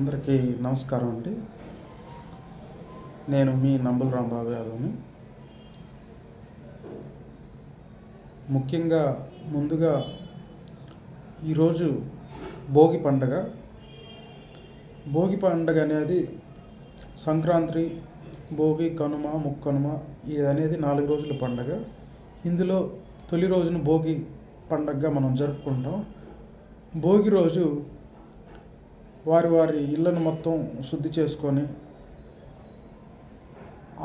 అందరికీ నమస్కారం అండి. నేను మీ నంబుల రాంబాబు యాదవ్ని. ముఖ్యంగా ముందుగా ఈరోజు భోగి పండగ. భోగి పండగ అనేది సంక్రాంతి, భోగి, కనుమ, ముక్కనుమ ఇది అనేది 4 రోజుల పండగ. ఇందులో తొలి రోజున భోగి పండగగా మనం జరుపుకుంటాం. భోగి రోజు వారి ఇళ్ళను మొత్తం శుద్ధి చేసుకొని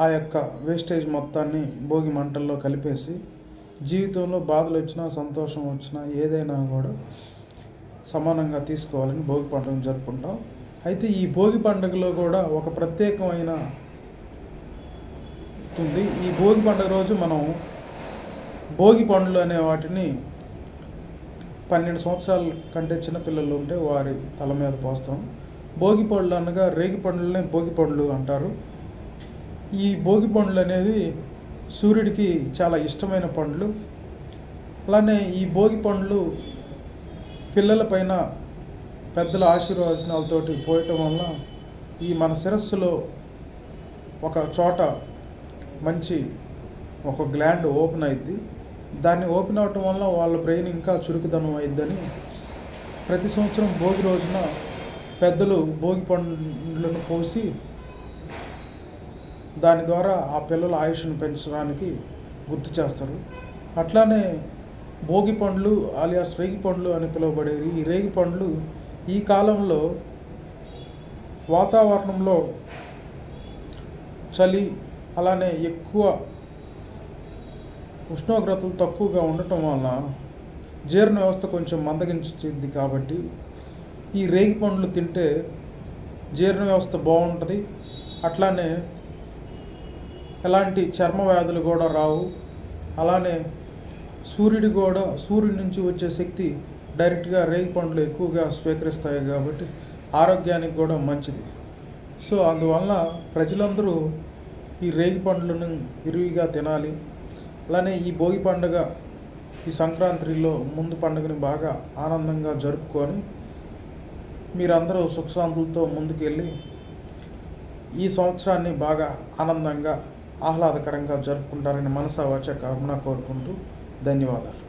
ఆ యొక్క వేస్టేజ్ మొత్తాన్ని భోగి మంటల్లో కలిపేసి జీవితంలో బాధలు వచ్చినా సంతోషం వచ్చినా ఏదైనా కూడా సమానంగా తీసుకోవాలని భోగి పండుగను జరుపుకుంటాం. అయితే ఈ భోగి పండుగలో కూడా ఒక ప్రత్యేకమైన ఉంది. ఈ భోగి పండుగ రోజు మనం భోగి పండ్లు అనే వాటిని 12 సంవత్సరాల కంటే చిన్నపిల్లలు ఉంటే వారి తల మీద పోస్తాం. భోగి పళ్ళు అనగా రేగి పండ్లనే భోగి పండ్లు అంటారు. ఈ భోగి పండ్లు అనేది సూర్యుడికి చాలా ఇష్టమైన పండ్లు. అలానే ఈ భోగి పండ్లు పిల్లలపైన పెద్దల ఆశీర్వచనాలతోటి పోయటం వల్ల ఈ మన శిరస్సులో ఒక చోట మంచి ఒక గ్లాండ్ ఓపెన్ అయింది. దాన్ని ఓపెన్ అవటం వల్ల వాళ్ళ బ్రెయిన్ ఇంకా చురుకుదనం అయిద్దని ప్రతి సంవత్సరం భోగి రోజున పెద్దలు భోగి పండ్లను పోసి దాని ద్వారా ఆ పిల్లల ఆయుష్ను పెంచడానికి గుర్తు చేస్తారు. అట్లానే భోగి పండ్లు ఆలియాస్ రేగి పండ్లు అని పిలువబడేవి. ఈ రేగి పండ్లు ఈ కాలంలో వాతావరణంలో చలి అలానే ఎక్కువ ఉష్ణోగ్రతలు తక్కువగా ఉండటం వలన జీర్ణ వ్యవస్థ కొంచెం మందగించింది. కాబట్టి ఈ రేగి పండ్లు తింటే జీర్ణ వ్యవస్థ బాగుంటుంది. అట్లానే ఎలాంటి చర్మ వ్యాధులు కూడా రావు. అలానే సూర్యుడి నుంచి వచ్చే శక్తి డైరెక్ట్గా రేగి పండ్లు ఎక్కువగా స్వీకరిస్తాయి కాబట్టి ఆరోగ్యానికి కూడా మంచిది. సో అందువల్ల ప్రజలందరూ ఈ రేగి పండ్లను విరివిగా తినాలి. అలానే ఈ భోగి పండుగ ఈ సంక్రాంతిలో ముందు పండుగని బాగా ఆనందంగా జరుపుకొని మీరందరూ సుఖశాంతులతో ముందుకెళ్ళి ఈ సంవత్సరాన్ని బాగా ఆనందంగా ఆహ్లాదకరంగా జరుపుకుంటారని మనసా వాచా కర్మణ కోరుకుంటూ ధన్యవాదాలు.